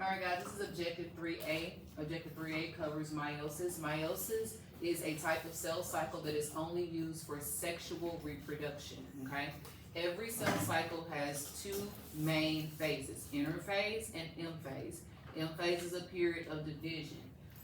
Alright guys, this is Objective 3A. Objective 3A covers meiosis. Meiosis is a type of cell cycle that is only used for sexual reproduction, okay? Every cell cycle has two main phases, interphase and M phase. M phase is a period of division.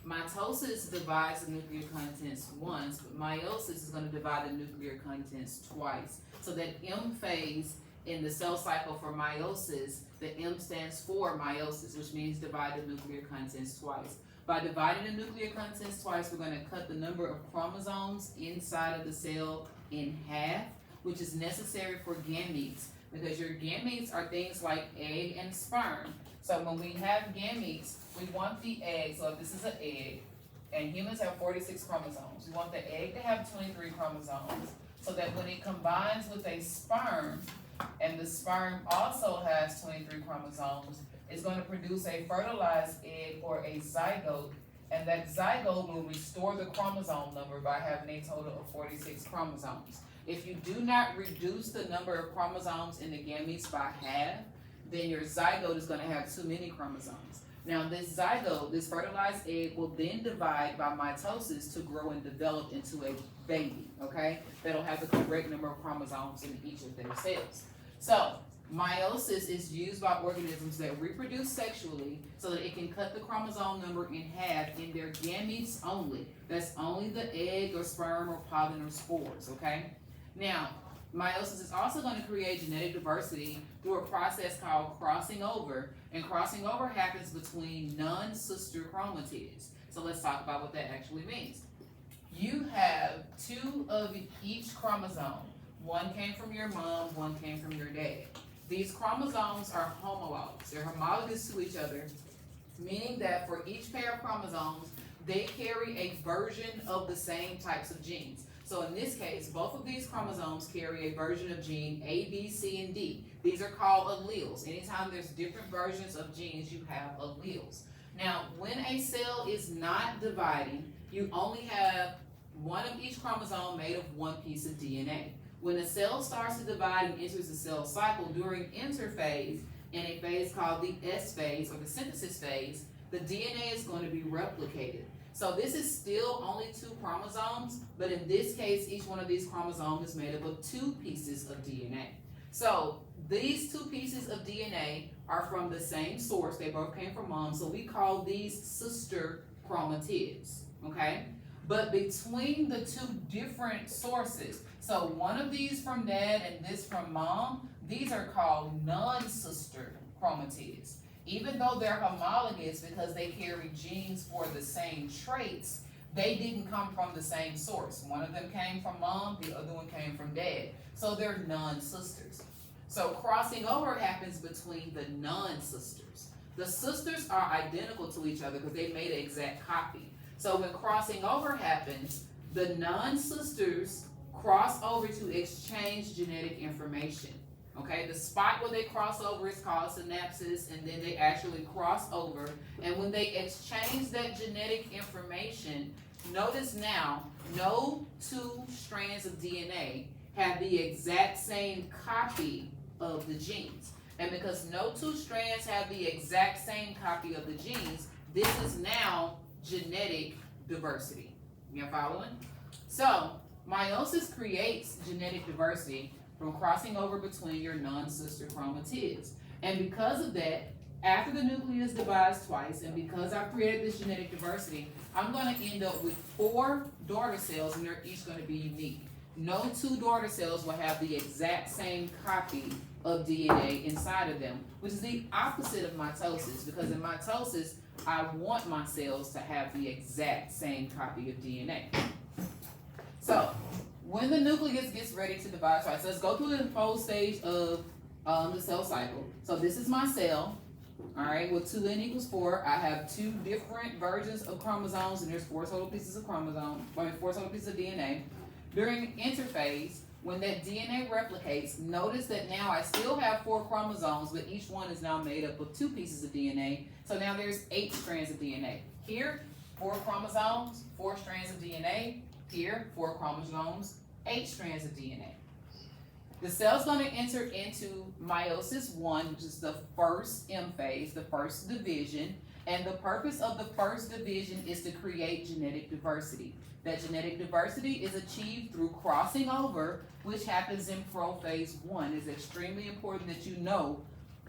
Mitosis divides the nuclear contents once, but meiosis is going to divide the nuclear contents twice. So that M phase in the cell cycle for meiosis, the M stands for meiosis, which means divide the nuclear contents twice. By dividing the nuclear contents twice, we're going to cut the number of chromosomes inside of the cell in half, which is necessary for gametes, because your gametes are things like egg and sperm. So when we have gametes, we want the egg, so if this is an egg, and humans have 46 chromosomes, we want the egg to have 23 chromosomes, so that when it combines with a sperm, and the sperm also has 23 chromosomes, it's going to produce a fertilized egg or a zygote, and that zygote will restore the chromosome number by having a total of 46 chromosomes. If you do not reduce the number of chromosomes in the gametes by half, then your zygote is going to have too many chromosomes. Now this zygote, this fertilized egg, will then divide by mitosis to grow and develop into a baby, okay? That'll have the correct number of chromosomes in each of their cells. So, meiosis is used by organisms that reproduce sexually so that it can cut the chromosome number in half in their gametes only. That's only the egg or sperm or pollen or spores, okay? Now, meiosis is also going to create genetic diversity through a process called crossing over, and crossing over happens between non-sister chromatids. So let's talk about what that actually means. You have two of each chromosome. One came from your mom, one came from your dad. These chromosomes are homologous. They're homologous to each other, meaning that for each pair of chromosomes, they carry a version of the same types of genes. So in this case, both of these chromosomes carry a version of gene A, B, C, and D. These are called alleles. Anytime there's different versions of genes, you have alleles. Now, when a cell is not dividing, you only have one of each chromosome made of one piece of DNA. When a cell starts to divide and enters the cell cycle during interphase, in a phase called the S phase or the synthesis phase, the DNA is going to be replicated. So this is still only two chromosomes, but in this case, each one of these chromosomes is made up of two pieces of DNA. So these two pieces of DNA are from the same source. They both came from mom, so we call these sister chromatids, okay? But between the two different sources, so one of these from dad and this from mom, these are called non-sister chromatids. Even though they're homologous because they carry genes for the same traits, they didn't come from the same source. One of them came from mom, the other one came from dad. So they're non-sisters. So crossing over happens between the non-sisters. The sisters are identical to each other because they made an exact copy. So when crossing over happens, the non-sisters cross over to exchange genetic information. Okay, the spot where they cross over is called synapsis, and then they actually cross over. And when they exchange that genetic information, notice now, no two strands of DNA have the exact same copy of the genes. And because no two strands have the exact same copy of the genes, this is now genetic diversity. You following? So, meiosis creates genetic diversity from crossing over between your non-sister chromatids. And because of that, after the nucleus divides twice, and because I've created this genetic diversity, I'm going to end up with 4 daughter cells, and they're each going to be unique. No two daughter cells will have the exact same copy of DNA inside of them, which is the opposite of mitosis, because in mitosis, I want my cells to have the exact same copy of DNA. So, when the nucleus gets ready to divide twice, so let's go through the whole stage of the cell cycle. So this is my cell, all right, with 2n equals 4. I have 2 different versions of chromosomes, and there's 4 total pieces of 4 total pieces of DNA. During interphase, when that DNA replicates, notice that now I still have 4 chromosomes, but each one is now made up of 2 pieces of DNA. So now there's 8 strands of DNA. Here, 4 chromosomes, 4 strands of DNA. Here, 4 chromosomes, 8 strands of DNA. The cell's going to enter into meiosis 1, which is the first M phase, the first division. And the purpose of the first division is to create genetic diversity. That genetic diversity is achieved through crossing over, which happens in prophase 1. It's extremely important that you know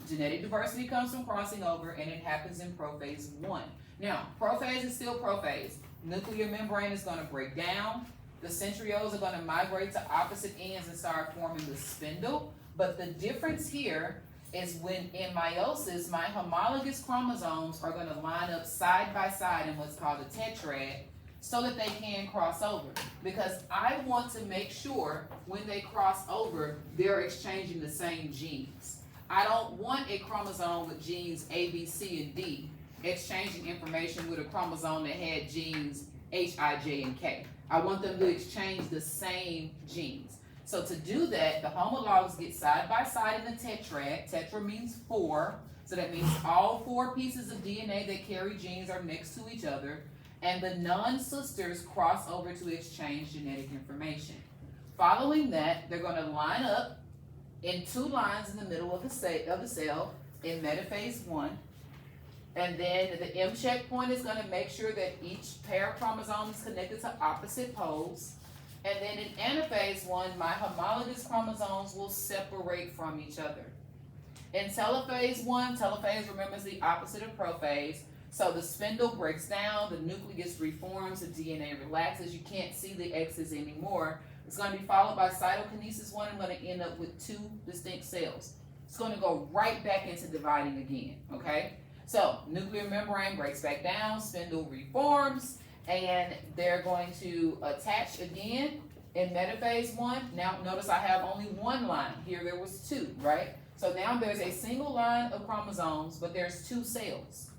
genetic diversity comes from crossing over, and it happens in prophase 1. Now, prophase is still prophase. Nuclear membrane is going to break down. The centrioles are going to migrate to opposite ends and start forming the spindle. But the difference here is when in meiosis, my homologous chromosomes are going to line up side by side in what's called a tetrad so that they can cross over. Because I want to make sure when they cross over, they're exchanging the same genes. I don't want a chromosome with genes A, B, C, and D exchanging information with a chromosome that had genes H, I, J, and K. I want them to exchange the same genes. So to do that, the homologs get side by side in the tetrad. Tetra means 4. So that means all 4 pieces of DNA that carry genes are next to each other. And the non-sisters cross over to exchange genetic information. Following that, they're going to line up in 2 lines in the middle of the cell in metaphase 1. And then the M checkpoint is going to make sure that each pair of chromosomes is connected to opposite poles. And then in anaphase 1, my homologous chromosomes will separate from each other. In telophase 1, telophase, remember, is the opposite of prophase. So the spindle breaks down, the nucleus reforms, the DNA relaxes. You can't see the X's anymore. It's going to be followed by cytokinesis 1. I'm going to end up with 2 distinct cells. It's going to go right back into dividing again, okay? So nuclear membrane breaks back down, spindle reforms, and they're going to attach again in metaphase 1. Now notice I have only 1 line. Here there was 2, right? So now there's a single line of chromosomes, but there's 2 cells.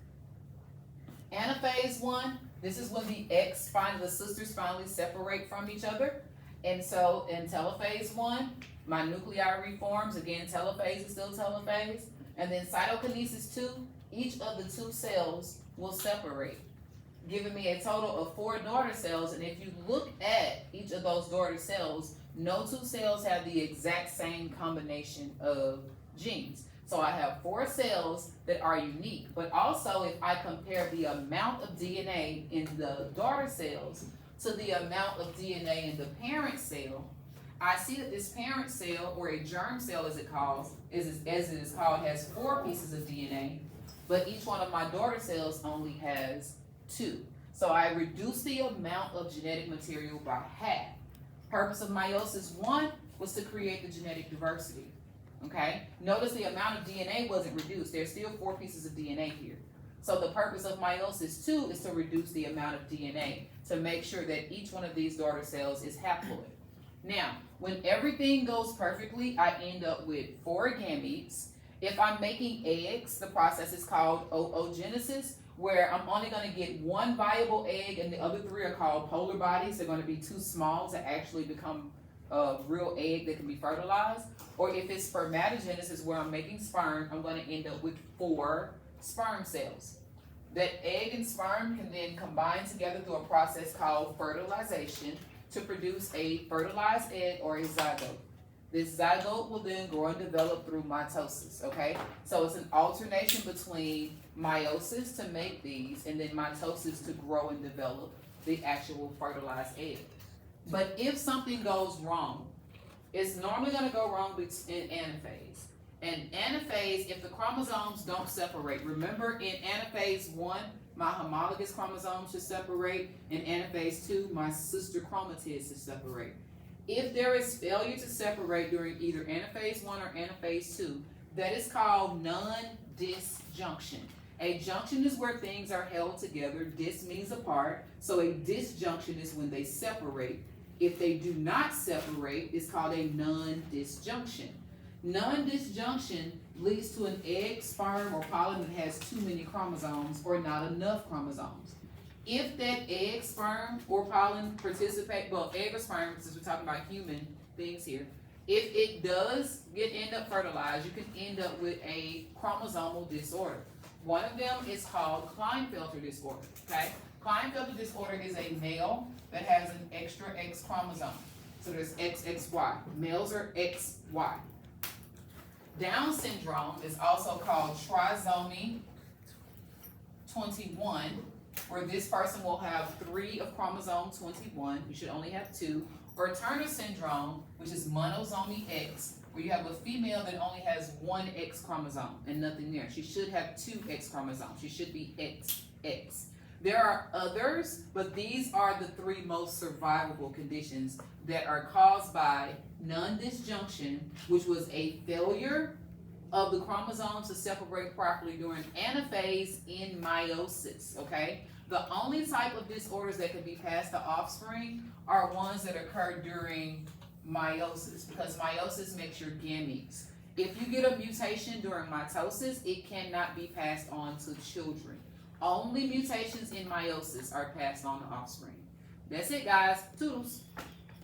Anaphase 1, this is when the sisters finally separate from each other. And so in telophase 1, my nuclei reforms. Again, telophase is still telophase. And then cytokinesis 2, each of the 2 cells will separate, giving me a total of 4 daughter cells. And if you look at each of those daughter cells, no 2 cells have the exact same combination of genes. So I have 4 cells that are unique. But also, if I compare the amount of DNA in the daughter cells to the amount of DNA in the parent cell, I see that this parent cell, or a germ cell as it is called, has 4 pieces of DNA, but each one of my daughter cells only has 2. So I reduce the amount of genetic material by half. Purpose of meiosis 1 was to create the genetic diversity. Okay? Notice the amount of DNA wasn't reduced. There's still 4 pieces of DNA here. So the purpose of meiosis 2 is to reduce the amount of DNA to make sure that each one of these daughter cells is haploid. Now, when everything goes perfectly, I end up with 4 gametes. If I'm making eggs, the process is called oogenesis, where I'm only going to get 1 viable egg and the other 3 are called polar bodies. They're going to be too small to actually become a real egg that can be fertilized. Or if it's spermatogenesis, where I'm making sperm, I'm going to end up with 4 sperm cells. That egg and sperm can then combine together through a process called fertilization to produce a fertilized egg or a zygote. This zygote will then grow and develop through mitosis, okay? So it's an alternation between meiosis to make these and then mitosis to grow and develop the actual fertilized egg. But if something goes wrong, it's normally going to go wrong in anaphase. And anaphase, if the chromosomes don't separate, remember in anaphase 1, my homologous chromosomes should separate. In anaphase 2, my sister chromatids should separate. If there is failure to separate during either anaphase 1 or anaphase 2, that is called non-disjunction. A junction is where things are held together. Dis means apart. So a disjunction is when they separate. If they do not separate, it's called a non-disjunction. Non-disjunction leads to an egg, sperm, or pollen that has too many chromosomes or not enough chromosomes. If that egg, sperm, or pollen participate, well, egg or sperm, since we're talking about human beings here, if it does end up fertilized, you can end up with a chromosomal disorder. One of them is called Klinefelter disorder, okay? Klinefelter disorder is a male that has an extra X chromosome. So there's XXY. Males are X Y. Down syndrome is also called trisomy 21, where this person will have 3 of chromosome 21. You should only have 2. Or Turner syndrome, which is monosomy X, where you have a female that only has 1 X chromosome and nothing there. She should have 2 X chromosomes. She should be XX. There are others, but these are the 3 most survivable conditions that are caused by non-disjunction, which was a failure of the chromosomes to separate properly during anaphase in meiosis, okay? The only type of disorders that can be passed to offspring are ones that occur during meiosis, because meiosis makes your gametes. If you get a mutation during mitosis, it cannot be passed on to children. Only mutations in meiosis are passed on to offspring. That's it, guys. Toodles.